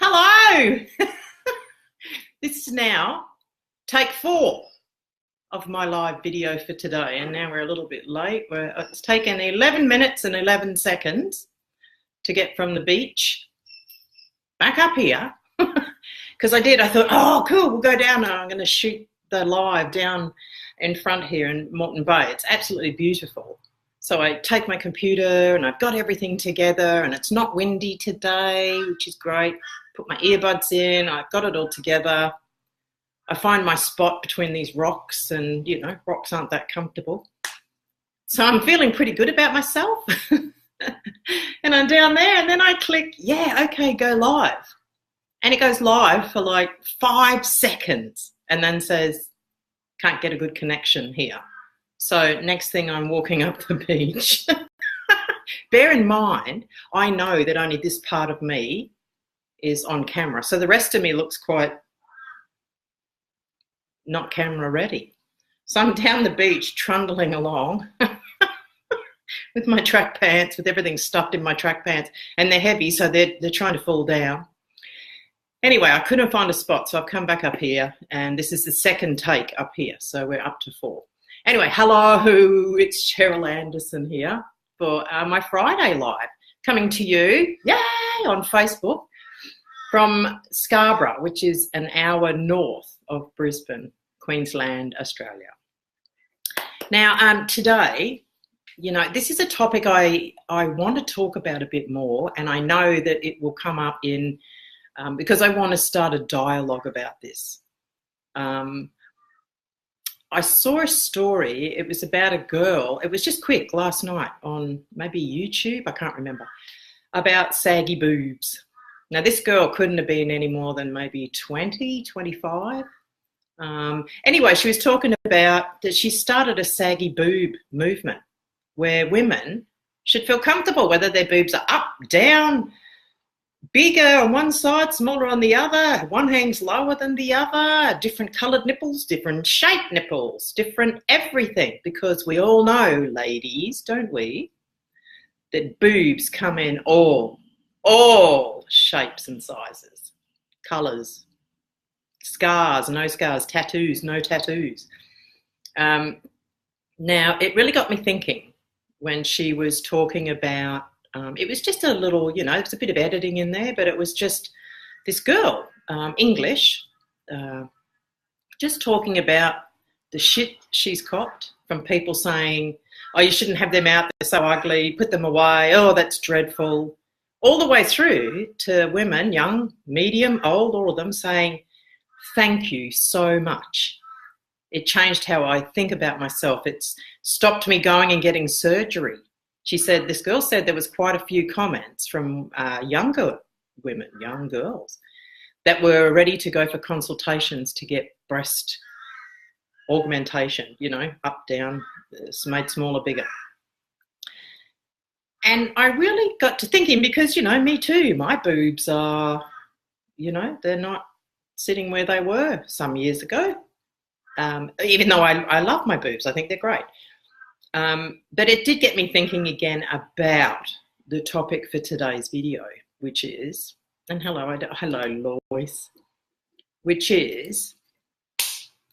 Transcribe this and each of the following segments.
Hello! This is now take 4 of my live video for today, and now we're a little bit late. It's taken 11 minutes and 11 seconds to get from the beach back up here because I thought, oh cool, we'll go down and I'm going to shoot the live down in front here in Moreton Bay. It's absolutely beautiful. So I take my computer and I've got everything together, and it's not windy today, which is great. Put my earbuds in, I've got it all together. I find my spot between these rocks, and you know, rocks aren't that comfortable. So I'm feeling pretty good about myself. And I'm down there, and then I click, yeah, okay, go live. And it goes live for like 5 seconds and then says, can't get a good connection here. So next thing, I'm walking up the beach. Bear in mind, I know that only this part of me is on camera. So the rest of me looks quite not camera ready. So I'm down the beach trundling along with my track pants, with everything stuffed in my track pants, and they're heavy, so they're trying to fall down. Anyway, I couldn't find a spot, so I've come back up here, and this is the second take up here, so we're up to 4. Anyway, hello, it's Cheryl Anderson here for my Friday live, coming to you, yay, on Facebook from Scarborough, which is an hour north of Brisbane, Queensland, Australia. Now, today, you know, this is a topic I want to talk about a bit more, and I know that it will come up in, because I want to start a dialogue about this. I saw a story, it was about a girl, it was just quick last night on maybe YouTube, I can't remember, about saggy boobs. Now this girl couldn't have been any more than maybe 20, 25. Anyway, she was talking about that she started a saggy boob movement where women should feel comfortable whether their boobs are up, down, bigger on one side, smaller on the other, one hangs lower than the other, different coloured nipples, different shaped nipples, different everything, because we all know, ladies, don't we, that boobs come in all shapes and sizes, colours, scars, no scars, tattoos, no tattoos. Now, it really got me thinking when she was talking about, it was just a little, you know, it was a bit of editing in there, but it was just this girl, English, just talking about the shit she's copped from people saying, oh, you shouldn't have them out, they're so ugly, put them away, oh, that's dreadful. All the way through to women, young, medium, old, all of them saying, thank you so much. It changed how I think about myself. It's stopped me going and getting surgery. She said, this girl said there was quite a few comments from younger women, young girls, that were ready to go for consultations to get breast augmentation, you know, up, down, made smaller, bigger. And I really got to thinking, because, you know, me too, my boobs are, you know, they're not sitting where they were some years ago, even though I love my boobs. I think they're great. But it did get me thinking again about the topic for today's video, which is, and hello, Lois, which is,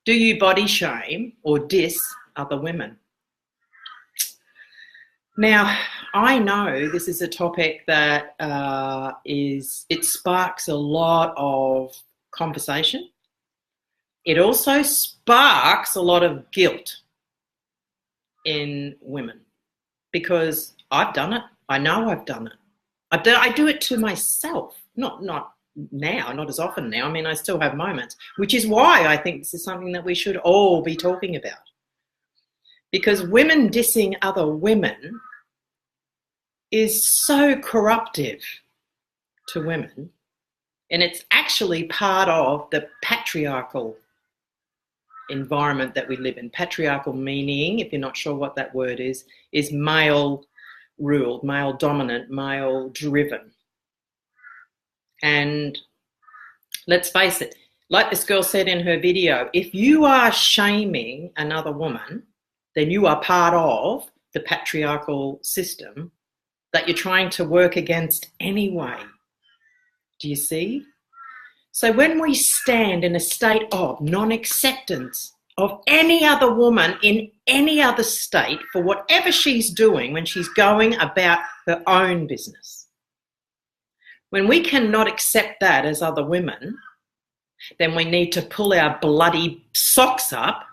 do you body shame or diss other women? Now, I know this is a topic that it sparks a lot of conversation. It also sparks a lot of guilt in women, because I've done it. I know I've done it. I do it to myself, not now, not as often now. I mean, I still have moments, which is why I think this is something that we should all be talking about. Because women dissing other women is so corruptive to women, and it's actually part of the patriarchal environment that we live in. Patriarchal meaning, if you're not sure what that word is male ruled, male dominant, male driven. And let's face it, like this girl said in her video, if you are shaming another woman, then you are part of the patriarchal system that you're trying to work against anyway. Do you see? So when we stand in a state of non-acceptance of any other woman in any other state for whatever she's doing when she's going about her own business, when we cannot accept that as other women, then we need to pull our bloody socks up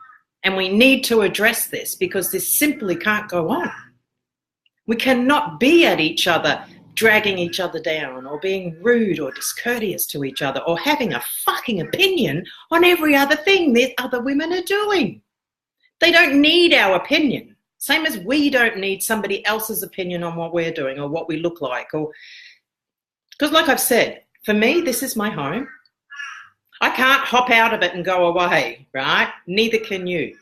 and we need to address this, because this simply can't go on. We cannot be at each other, dragging each other down, or being rude or discourteous to each other, or having a fucking opinion on every other thing that other women are doing. They don't need our opinion, same as we don't need somebody else's opinion on what we're doing or what we look like. Or because, like I've said, for me, this is my home. I can't hop out of it and go away, right? Neither can you.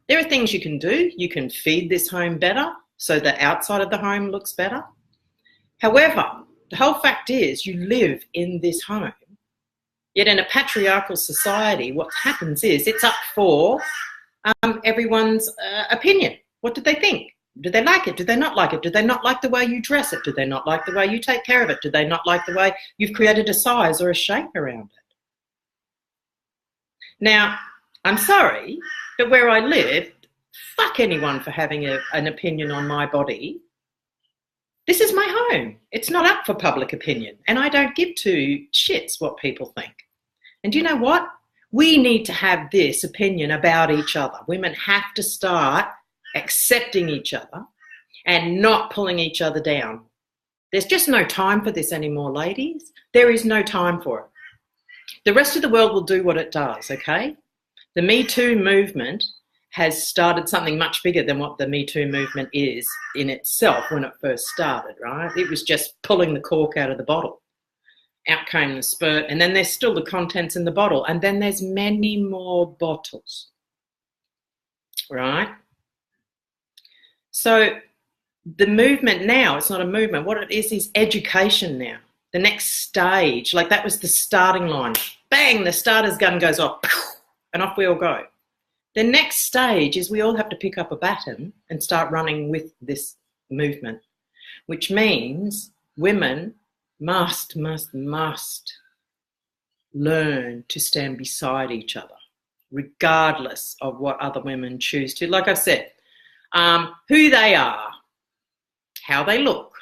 There are things you can do. You can feed this home better so the outside of the home looks better. However, the whole fact is you live in this home. Yet in a patriarchal society, what happens is it's up for everyone's opinion. What do they think? Do they like it? Do they not like it? Do they not like the way you dress it? Do they not like the way you take care of it? Do they not like the way you've created a size or a shape around it? Now, I'm sorry, but where I live, fuck anyone for having an opinion on my body. This is my home. It's not up for public opinion, and I don't give two shits what people think. And do you know what? We need to have this opinion about each other. Women have to start accepting each other and not pulling each other down. There's just no time for this anymore, ladies. There is no time for it. The rest of the world will do what it does, okay? The Me Too movement has started something much bigger than what the Me Too movement is in itself when it first started, right? It was just pulling the cork out of the bottle. Out came the spurt, and then there's still the contents in the bottle, and then there's many more bottles, right? So the movement now, it's not a movement. What it is education now. The next stage, like that was the starting line. Bang, the starter's gun goes off, and off we all go. The next stage is we all have to pick up a baton and start running with this movement, which means women must learn to stand beside each other, regardless of what other women choose to. Like I've said, who they are, how they look,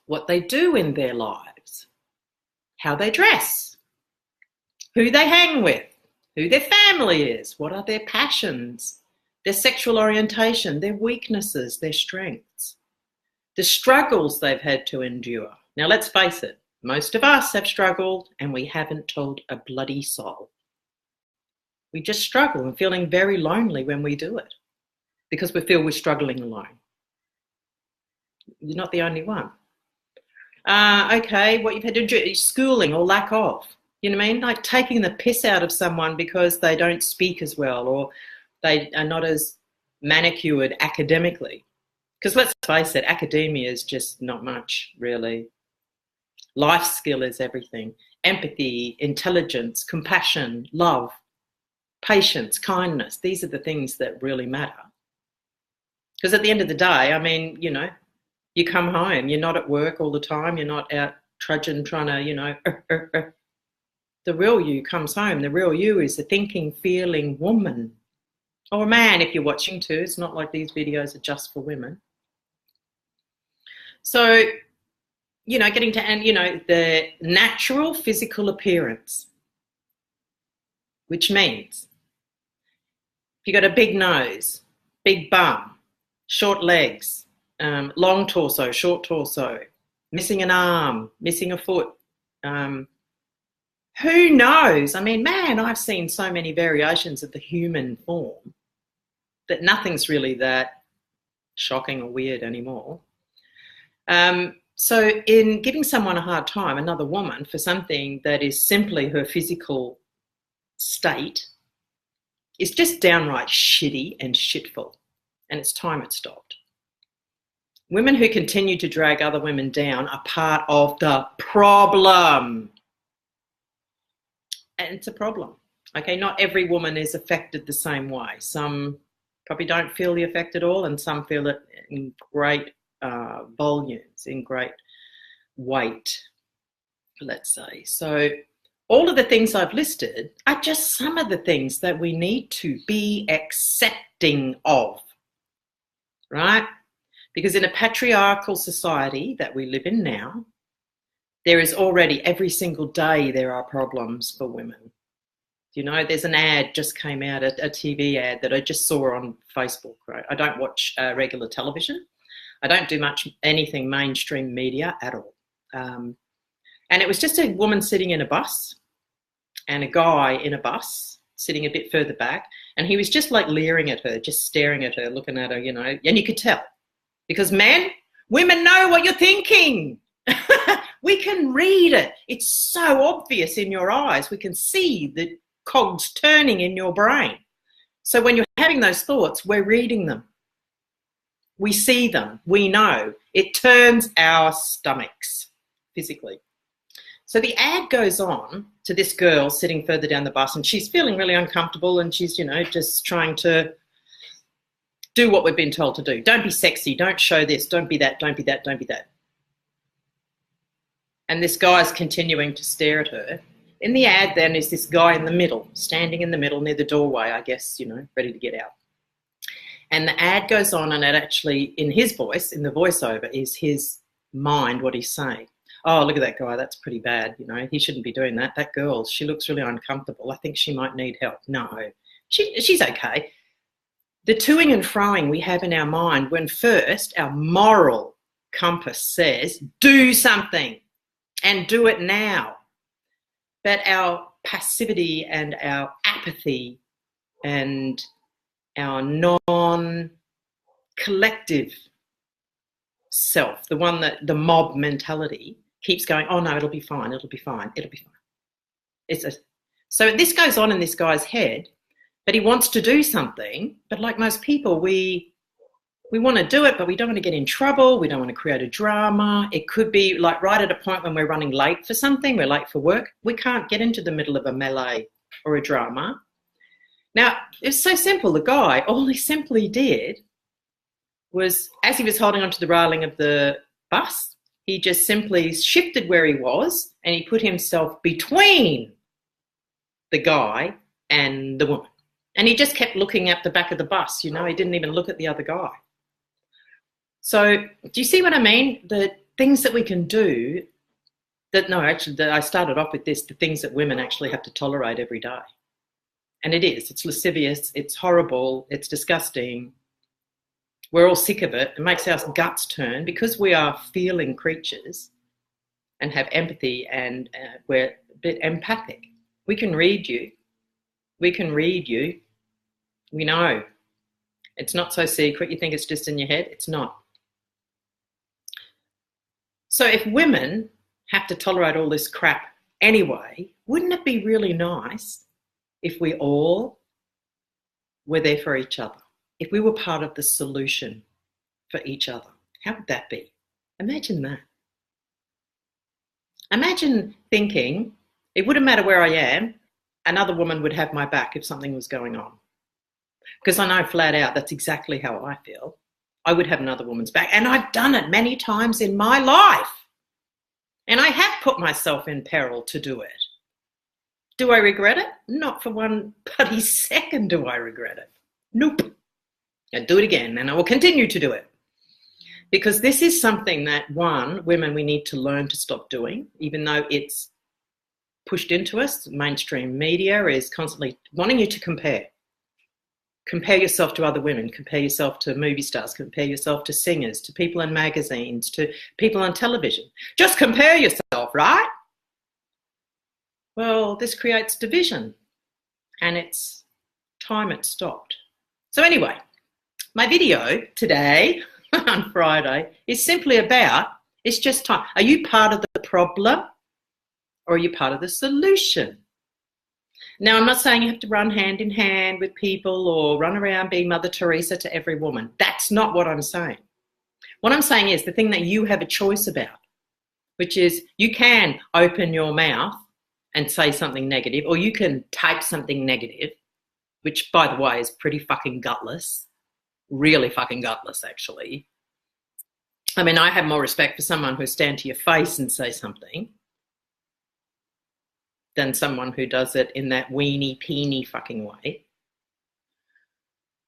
what they do in their lives, how they dress, who they hang with, who their family is, what are their passions, their sexual orientation, their weaknesses, their strengths, the struggles they've had to endure. Now, let's face it, most of us have struggled and we haven't told a bloody soul. We just struggle and feeling very lonely when we do it because we feel we're struggling alone. You're not the only one. Okay, what you've had to do, schooling or lack of. You know what I mean? Like taking the piss out of someone because they don't speak as well or they are not as manicured academically. Because let's face it, academia is just not much, really. Life skill is everything. Empathy, intelligence, compassion, love, patience, kindness. These are the things that really matter. Because at the end of the day, I mean, you know, you come home, you're not at work all the time, you're not out trudging, trying to, you know, The real you comes home. The real you is a thinking, feeling woman. Or a man if you're watching too. It's not like these videos are just for women. So, you know, getting to, and you know, the natural physical appearance, which means if you got a big nose, big bum, short legs, long torso, short torso, missing an arm, missing a foot, who knows? I mean, man, I've seen so many variations of the human form that nothing's really that shocking or weird anymore. So in giving someone a hard time, another woman, for something that is simply her physical state, is just downright shitty and shitful. And it's time it stopped. Women who continue to drag other women down are part of the problem. And it's a problem. Okay, not every woman is affected the same way. Some probably don't feel the effect at all, and some feel it in great volumes, in great weight. let's say. So all of the things I've listed are just some of the things that we need to be accepting of, right? Because in a patriarchal society that we live in now, there is already, every single day, there are problems for women. You know, there's an ad just came out, a TV ad that I just saw on Facebook, right? I don't watch regular television. I don't do anything mainstream media at all. And it was just a woman sitting in a bus and a guy in a bus sitting a bit further back. And he was just like leering at her, just staring at her, looking at her, you know, and you could tell. Because women know what you're thinking. We can read it. It's so obvious in your eyes. We can see the cogs turning in your brain. So when you're having those thoughts, we're reading them. We see them. We know. It turns our stomachs physically. So the ad goes on to this girl sitting further down the bus, and she's feeling really uncomfortable, and she's, you know, just trying to do what we've been told to do. Don't be sexy. Don't show this. Don't be that. Don't be that. Don't be that. And this guy's continuing to stare at her. In the ad then is this guy in the middle, standing in the middle near the doorway, I guess, you know, ready to get out. And the ad goes on, and it actually, in his voice, in the voiceover, is his mind, what he's saying. Oh, look at that guy. That's pretty bad. You know, he shouldn't be doing that. That girl, she looks really uncomfortable. I think she might need help. No, she's okay. The toing and froing we have in our mind when first our moral compass says, do something and do it now. But our passivity and our apathy and our non-collective self, the one that the mob mentality keeps going, oh no, it'll be fine, it'll be fine, it'll be fine. So this goes on in this guy's head, but he wants to do something, but like most people, we want to do it, but we don't want to get in trouble. We don't want to create a drama. It could be like right at a point when we're running late for something, we're late for work. We can't get into the middle of a melee or a drama. Now, it's so simple. The guy, all he simply did was, as he was holding onto the railing of the bus, he just simply shifted where he was and he put himself between the guy and the woman. And he just kept looking at the back of the bus, you know, he didn't even look at the other guy. So do you see what I mean? The things that we can do I started off with this, the things that women actually have to tolerate every day. And it's lascivious, it's horrible, it's disgusting. We're all sick of it. It makes our guts turn because we are feeling creatures and have empathy, and we're a bit empathic. We can read you. We can read you. We know. It's not so secret. You think it's just in your head. It's not. So if women have to tolerate all this crap anyway, wouldn't it be really nice if we all were there for each other? If we were part of the solution for each other? How would that be? Imagine that. Imagine thinking, it wouldn't matter where I am, another woman would have my back if something was going on. Because I know flat out that's exactly how I feel. I would have another woman's back. And I've done it many times in my life. And I have put myself in peril to do it. Do I regret it? Not for one bloody second do I regret it. Nope. I'll do it again, and I will continue to do it. Because this is something that, women, we need to learn to stop doing, even though it's pushed into us. Mainstream media is constantly wanting you to compare. Compare yourself to other women, compare yourself to movie stars, compare yourself to singers, to people in magazines, to people on television. Just compare yourself, right? Well, this creates division, and it's time it stopped. So anyway, my video today on Friday is simply about, it's just time. Are you part of the problem or are you part of the solution? Now, I'm not saying you have to run hand in hand with people or run around being Mother Teresa to every woman. That's not what I'm saying. What I'm saying is the thing that you have a choice about, which is you can open your mouth and say something negative, or you can type something negative, which, by the way, is pretty fucking gutless. Really fucking gutless, actually. I mean, I have more respect for someone who stand to your face and say something than someone who does it in that weenie peeny fucking way.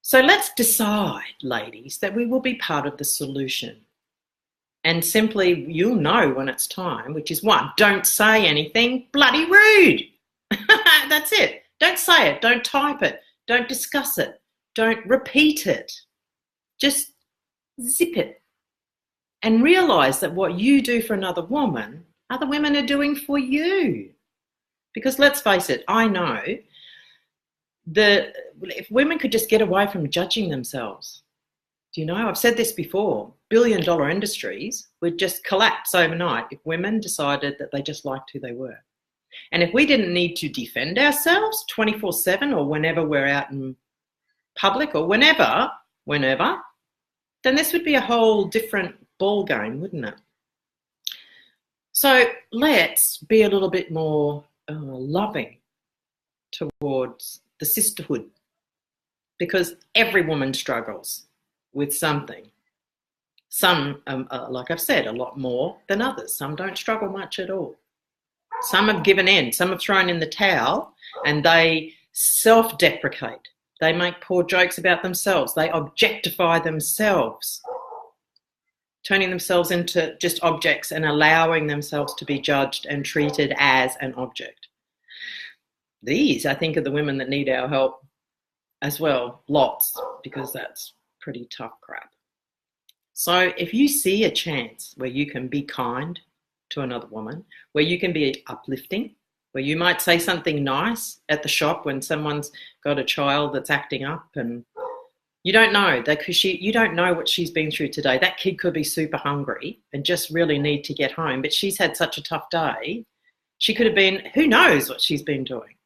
So let's decide, ladies, that we will be part of the solution. And simply, you'll know when it's time, which is one, don't say anything bloody rude. That's it. Don't say it. Don't type it. Don't discuss it. Don't repeat it. Just zip it. And realize that what you do for another woman, other women are doing for you. Because let's face it, I know if women could just get away from judging themselves, do you know, I've said this before, billion-dollar industries would just collapse overnight if women decided that they just liked who they were. And if we didn't need to defend ourselves 24/7 or whenever we're out in public or whenever, then this would be a whole different ball game, wouldn't it? So let's be a little bit more loving towards the sisterhood, because every woman struggles with something. Some, like I've said, a lot more than others. Some don't struggle much at all. Some have given in. Some have thrown in the towel and they self-deprecate. They make poor jokes about themselves. They objectify themselves, turning themselves into just objects and allowing themselves to be judged and treated as an object. These, I think, are the women that need our help as well, lots, because that's pretty tough crap. So if you see a chance where you can be kind to another woman, where you can be uplifting, where you might say something nice at the shop when someone's got a child that's acting up and you don't know because you don't know what she's been through today. That kid could be super hungry and just really need to get home, but she's had such a tough day. She could have been, who knows what she's been doing.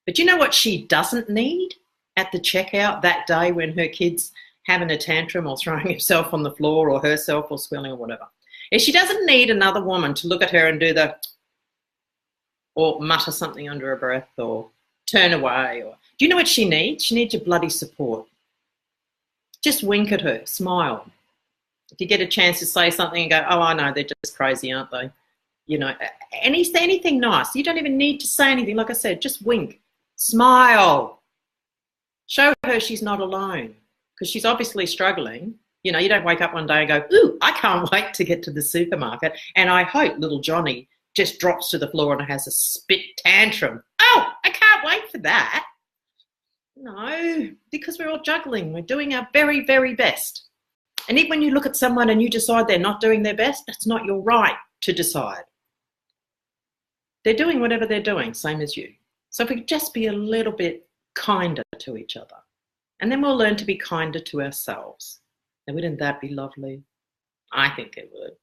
But you know what she doesn't need at the checkout that day when her kid's having a tantrum or throwing himself on the floor or herself or squealing or whatever? If she doesn't need another woman to look at her and do or mutter something under her breath or turn away. Or do you know what she needs? She needs your bloody support. Just wink at her, smile. If you get a chance to say something and go, oh, I know, they're just crazy, aren't they? You know, anything nice. You don't even need to say anything. Like I said, just wink, smile. Show her she's not alone because she's obviously struggling. You know, you don't wake up one day and go, ooh, I can't wait to get to the supermarket. And I hope little Johnny just drops to the floor and has a spit tantrum. Oh, I can't wait for that. No, because we're all juggling. We're doing our very, very best. And even when you look at someone and you decide they're not doing their best, that's not your right to decide. They're doing whatever they're doing, same as you. So if we could just be a little bit kinder to each other, and then we'll learn to be kinder to ourselves. Now, wouldn't that be lovely? I think it would.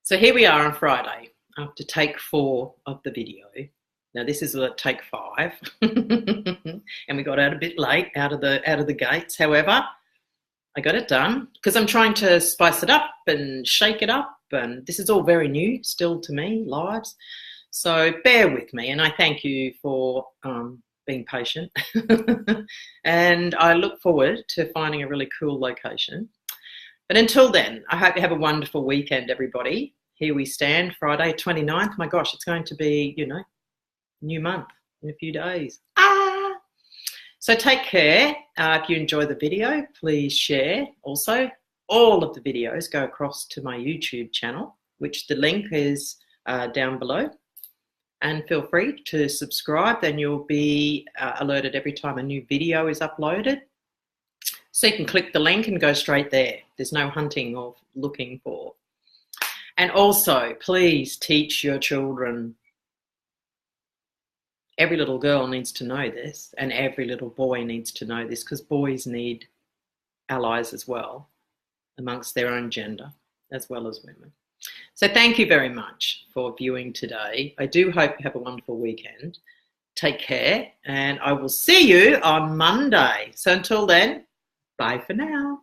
So here we are on Friday after take 4 of the video. Now this is take 5, and we got out a bit late out of the gates. However, I got it done because I'm trying to spice it up and shake it up, and this is all very new still to me, lives. So bear with me, and I thank you for being patient. And I look forward to finding a really cool location. But until then, I hope you have a wonderful weekend, everybody. Here we stand, Friday 29th. My gosh, it's going to be, you know, new month in a few days. So take care. If you enjoy the video, please share. Also, all of the videos go across to my YouTube channel, which the link is down below. And feel free to subscribe, then you'll be alerted every time a new video is uploaded. So you can click the link and go straight there. There's no hunting or looking for. And also, please teach your children. Every little girl needs to know this, and every little boy needs to know this, because boys need allies as well amongst their own gender as well as women. So thank you very much for viewing today. I do hope you have a wonderful weekend. Take care, and I will see you on Monday. So until then, bye for now.